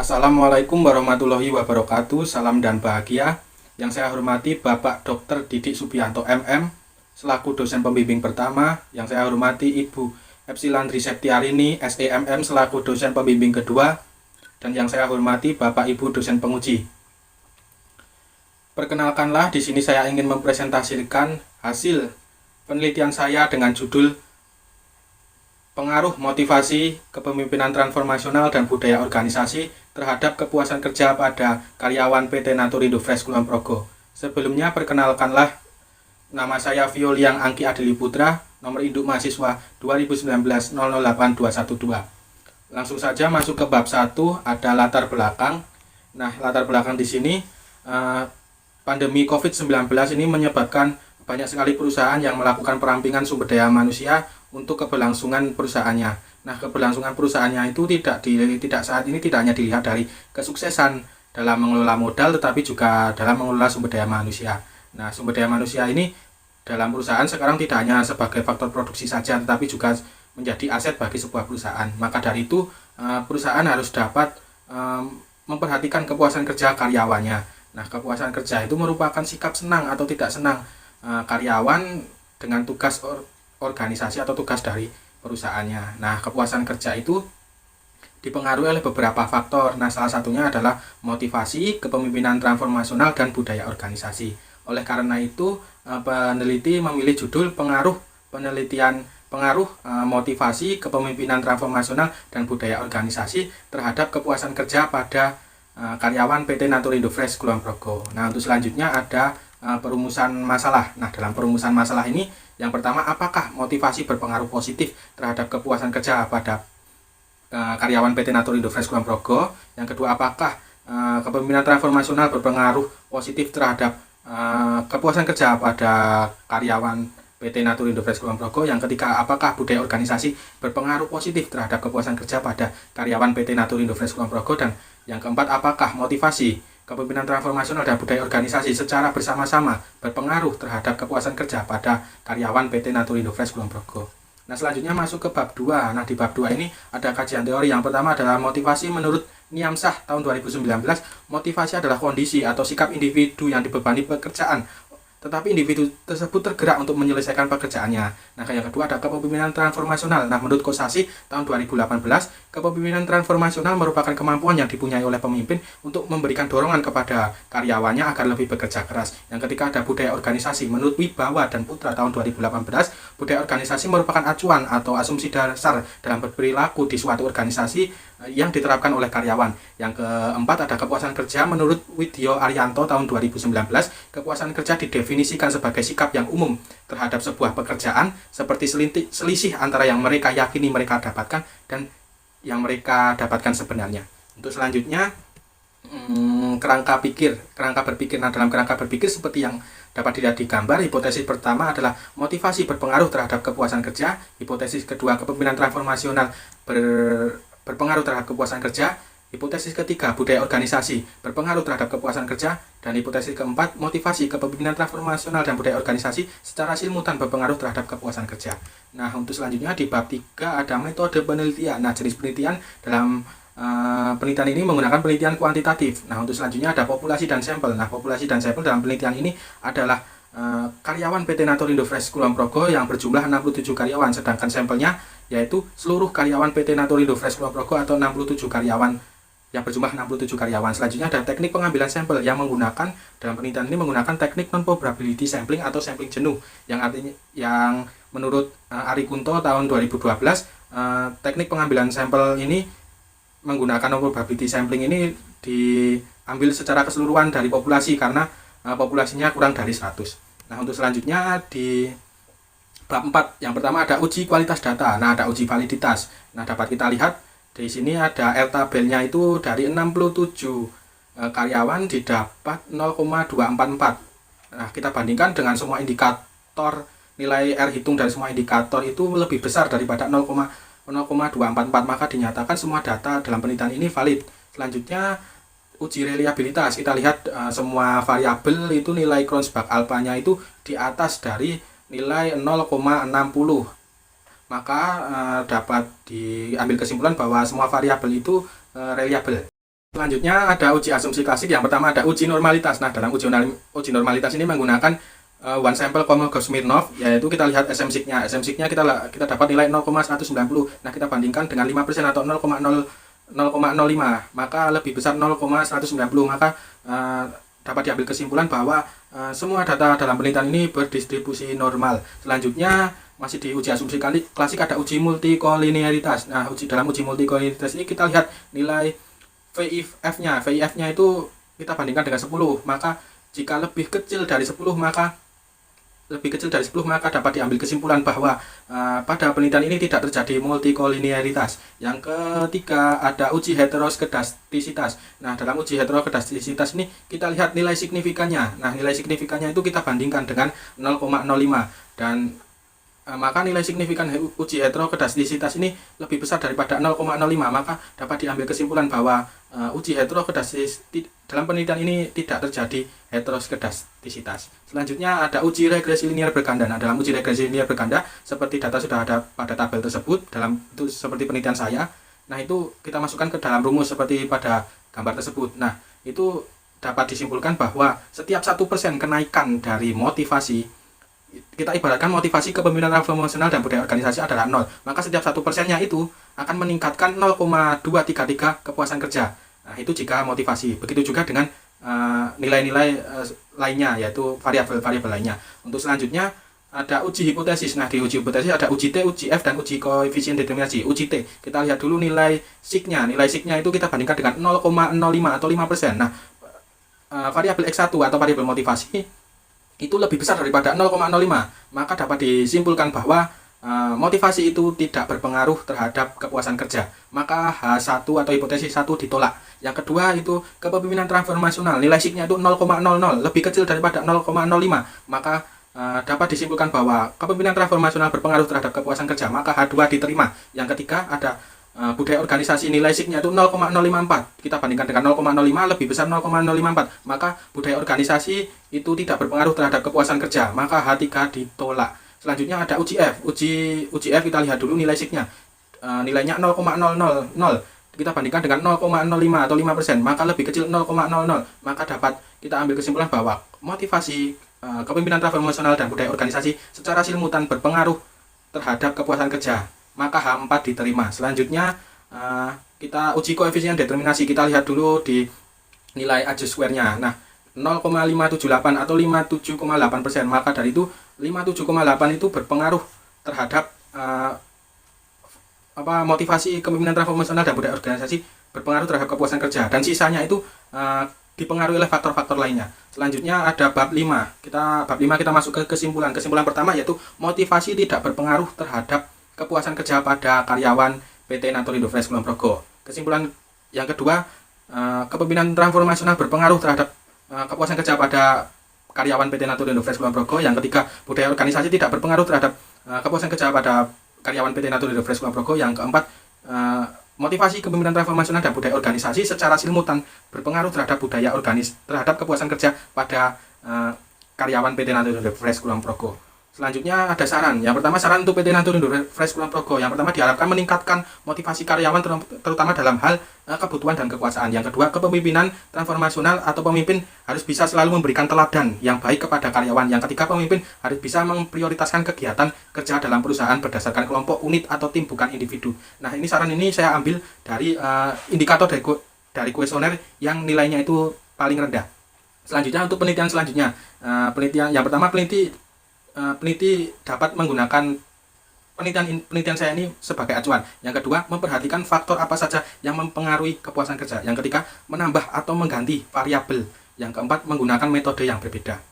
Assalamualaikum warahmatullahi wabarakatuh. Salam dan bahagia. Yang saya hormati Bapak Dr. Didik Subianto MM selaku dosen pembimbing pertama. Yang saya hormati Ibu Epsilandri Septiarini SEMM selaku dosen pembimbing kedua. Dan yang saya hormati Bapak Ibu dosen penguji. Perkenalkanlah, di sini saya ingin mempresentasikan hasil penelitian saya dengan judul Pengaruh Motivasi Kepemimpinan Transformasional dan Budaya Organisasi terhadap Kepuasan Kerja pada Karyawan PT Naturindo Fresh Kulon Progo. Sebelumnya perkenalkanlah, nama saya Violiang Angki Adili Putra, nomor induk mahasiswa 2019-008212. Langsung saja masuk ke bab 1, ada latar belakang. Nah, latar belakang di sini pandemi COVID-19 ini menyebabkan banyak sekali perusahaan yang melakukan perampingan sumber daya manusia untuk keberlangsungan perusahaannya. Nah, keberlangsungan perusahaannya itu tidak saat ini tidak hanya dilihat dari kesuksesan dalam mengelola modal, tetapi juga dalam mengelola sumber daya manusia. Nah, sumber daya manusia ini dalam perusahaan sekarang tidak hanya sebagai faktor produksi saja, tetapi juga menjadi aset bagi sebuah perusahaan. Maka dari itu, perusahaan harus dapat memperhatikan kepuasan kerja karyawannya. Nah, kepuasan kerja itu merupakan sikap senang atau tidak senang karyawan dengan tugas organisasi atau tugas dari perusahaannya. Nah, kepuasan kerja itu dipengaruhi oleh beberapa faktor. Nah, salah satunya adalah motivasi, kepemimpinan transformasional, dan budaya organisasi. Oleh karena itu, peneliti memilih judul pengaruh motivasi, kepemimpinan transformasional, dan budaya organisasi terhadap kepuasan kerja pada karyawan PT Naturindo Fresh Kulon Progo. Nah, untuk selanjutnya ada perumusan masalah. Nah, dalam perumusan masalah ini, yang pertama, apakah motivasi berpengaruh positif terhadap kepuasan kerja pada karyawan PT Naturindo Fresh Kulon Progo? Yang kedua, apakah kepemimpinan transformasional berpengaruh positif terhadap kepuasan kerja pada karyawan PT Naturindo Fresh Kulon Progo? Yang ketiga, apakah budaya organisasi berpengaruh positif terhadap kepuasan kerja pada karyawan PT Naturindo Fresh Kulon Progo? Dan yang keempat, apakah motivasi, kepemimpinan transformasional, dan budaya organisasi secara bersama-sama berpengaruh terhadap kepuasan kerja pada karyawan PT Naturindo Fresh Kulon Progo? Nah, selanjutnya masuk ke bab 2. Nah, di bab 2 ini ada kajian teori. Yang pertama adalah motivasi menurut Niamsah tahun 2019. Motivasi adalah kondisi atau sikap individu yang dibebani pekerjaan, tetapi individu tersebut tergerak untuk menyelesaikan pekerjaannya. Nah, yang kedua ada kepemimpinan transformasional. Nah, menurut Kosasi tahun 2018, kepemimpinan transformasional merupakan kemampuan yang dipunyai oleh pemimpin untuk memberikan dorongan kepada karyawannya agar lebih bekerja keras. Yang ketiga ada budaya organisasi. Menurut Wibawa dan Putra tahun 2018, budaya organisasi merupakan acuan atau asumsi dasar dalam berperilaku di suatu organisasi yang diterapkan oleh karyawan. Yang keempat ada kepuasan kerja. Menurut Widyo Arianto tahun 2019, kepuasan kerja didefinisikan sebagai sikap yang umum terhadap sebuah pekerjaan, seperti selisih antara yang mereka yakini mereka dapatkan dan yang mereka dapatkan sebenarnya. Untuk selanjutnya, kerangka berpikir. Nah, dalam kerangka berpikir seperti yang dapat dilihat di gambar, hipotesis pertama adalah motivasi berpengaruh terhadap kepuasan kerja. Hipotesis kedua, kepemimpinan transformasional berpengaruh terhadap kepuasan kerja. Hipotesis ketiga, budaya organisasi berpengaruh terhadap kepuasan kerja. Dan hipotesis keempat, motivasi, kepemimpinan transformasional, dan budaya organisasi secara simultan berpengaruh terhadap kepuasan kerja. Nah, untuk selanjutnya di bab 3 ada metode penelitian. Nah, jenis penelitian dalam penelitian ini menggunakan penelitian kuantitatif. Nah, untuk selanjutnya ada populasi dan sampel. Nah, populasi dan sampel dalam penelitian ini adalah karyawan PT Naturindo Fresh Kulon Progo yang berjumlah 67 karyawan, sedangkan sampelnya yaitu seluruh karyawan PT Naturindo Fresh Kulon Progo atau 67 karyawan yang berjumlah 67 karyawan. Selanjutnya ada teknik pengambilan sampel yang menggunakan dalam penelitian ini menggunakan teknik non-probability sampling atau sampling jenuh, yang menurut Ari Kunto tahun 2012, teknik pengambilan sampel ini menggunakan non-probability sampling ini diambil secara keseluruhan dari populasi karena populasinya kurang dari 100. Nah, untuk selanjutnya di bab 4, yang pertama ada uji kualitas data. Nah, ada uji validitas. Nah, dapat kita lihat di sini ada R tabelnya itu dari 67 karyawan didapat 0,244. Nah, kita bandingkan dengan semua indikator, nilai R hitung dari semua indikator itu lebih besar daripada 0,244, maka dinyatakan semua data dalam penelitian ini valid. Selanjutnya uji reliabilitas. Kita lihat semua variabel itu nilai Kronzbach alpha-nya itu di atas dari nilai 0,60. Maka dapat diambil kesimpulan bahwa semua variabel itu reliable. Selanjutnya ada uji asumsi klasik. Yang pertama ada uji normalitas. Nah, dalam uji normalitas ini menggunakan one sample Kolmogorov-Smirnov, yaitu kita lihat SM-sig-nya. SM-sig-nya kita dapat nilai 0,190. Nah, kita bandingkan dengan 5% atau 0,05, maka lebih besar 0,190. Maka dapat diambil kesimpulan bahwa semua data dalam penelitian ini berdistribusi normal. Selanjutnya masih di uji asumsi klasik ada uji multikolinearitas. Nah, dalam uji multikolinearitas ini kita lihat nilai VIF-nya. VIF-nya itu kita bandingkan dengan 10. Maka jika lebih kecil dari 10 maka dapat diambil kesimpulan bahwa pada penelitian ini tidak terjadi multikolinearitas. Yang ketiga ada uji heteroskedastisitas. Nah, dalam uji heteroskedastisitas ini kita lihat nilai signifikannya. Nah, nilai signifikannya itu kita bandingkan dengan 0,05 dan maka nilai signifikan uji heteroskedastisitas ini lebih besar daripada 0,05, maka dapat diambil kesimpulan bahwa uji heteroskedastisitas dalam penelitian ini tidak terjadi heteroskedastisitas. Selanjutnya ada uji regresi linear berganda. Nah, dalam uji regresi linear berganda seperti data sudah ada pada tabel tersebut, itu seperti penelitian saya. Nah, itu kita masukkan ke dalam rumus seperti pada gambar tersebut. Nah, itu dapat disimpulkan bahwa setiap 1% kenaikan dari motivasi, kita ibaratkan motivasi kepemimpinan transformasional dan budaya organisasi adalah 0, maka setiap 1%-nya itu akan meningkatkan 0,233 kepuasan kerja. Nah, itu jika motivasi. Begitu juga dengan nilai-nilai lainnya, yaitu variabel-variabel lainnya. Untuk selanjutnya ada uji hipotesis. Nah, di uji hipotesis ada uji T, uji F, dan uji koefisien determinasi. Uji T, kita lihat dulu nilai sig-nya. Nilai sig-nya itu kita bandingkan dengan 0,05 atau 5%. Nah, variabel X1 atau variabel motivasi itu lebih besar daripada 0,05, maka dapat disimpulkan bahwa motivasi itu tidak berpengaruh terhadap kepuasan kerja. Maka H1 atau hipotesis 1 ditolak. Yang kedua itu kepemimpinan transformasional, nilai sig-nya itu 0,00, lebih kecil daripada 0,05, maka dapat disimpulkan bahwa kepemimpinan transformasional berpengaruh terhadap kepuasan kerja, maka H2 diterima. Yang ketiga ada budaya organisasi, nilai sig-nya itu 0,054, kita bandingkan dengan 0,05, lebih besar 0,054, maka budaya organisasi itu tidak berpengaruh terhadap kepuasan kerja, maka H3 ditolak. Selanjutnya ada uji F. Uji F kita lihat dulu nilai sig-nya, nilainya 0,000, kita bandingkan dengan 0,05 atau 5%, maka lebih kecil 0,00, maka dapat kita ambil kesimpulan bahwa motivasi kepemimpinan transformasional dan budaya organisasi secara simultan berpengaruh terhadap kepuasan kerja, maka H4 diterima. Selanjutnya kita uji koefisien determinasi. Kita lihat dulu di nilai adjust square-nya. Nah, 0,578 atau 57,8%, maka dari itu 57,8 itu berpengaruh terhadap motivasi kepemimpinan transformasional dan budaya organisasi, berpengaruh terhadap kepuasan kerja, dan sisanya itu dipengaruhi oleh faktor-faktor lainnya. Selanjutnya ada bab 5. Bab 5 kita masuk ke kesimpulan. Kesimpulan pertama yaitu motivasi tidak berpengaruh terhadap kepuasan kerja pada karyawan PT Naturindo Fresh Kulon Progo. Kesimpulan yang kedua, kepemimpinan transformasional berpengaruh terhadap kepuasan kerja pada karyawan PT Naturindo Fresh Kulon Progo. Yang ketiga, budaya organisasi tidak berpengaruh terhadap kepuasan kerja pada karyawan PT Naturindo Fresh Kulon Progo. Yang keempat, motivasi kepemimpinan transformasional dan budaya organisasi secara simultan berpengaruh terhadap terhadap kepuasan kerja pada karyawan PT Naturindo Fresh Kulon Progo. Selanjutnya ada saran. Yang pertama, saran untuk PT Naturindo Fresh Kulon Progo. Yang pertama, diharapkan meningkatkan motivasi karyawan terutama dalam hal kebutuhan dan kekuasaan. Yang kedua, kepemimpinan transformasional atau pemimpin harus bisa selalu memberikan teladan yang baik kepada karyawan. Yang ketiga, pemimpin harus bisa memprioritaskan kegiatan kerja dalam perusahaan berdasarkan kelompok, unit, atau tim, bukan individu. Nah, ini saran ini saya ambil dari indikator dari kuesioner yang nilainya itu paling rendah. Selanjutnya untuk penelitian selanjutnya, penelitian yang pertama, peneliti dapat menggunakan penelitian saya ini sebagai acuan. Yang kedua, memperhatikan faktor apa saja yang mempengaruhi kepuasan kerja. Yang ketiga, menambah atau mengganti variabel. Yang keempat, menggunakan metode yang berbeda.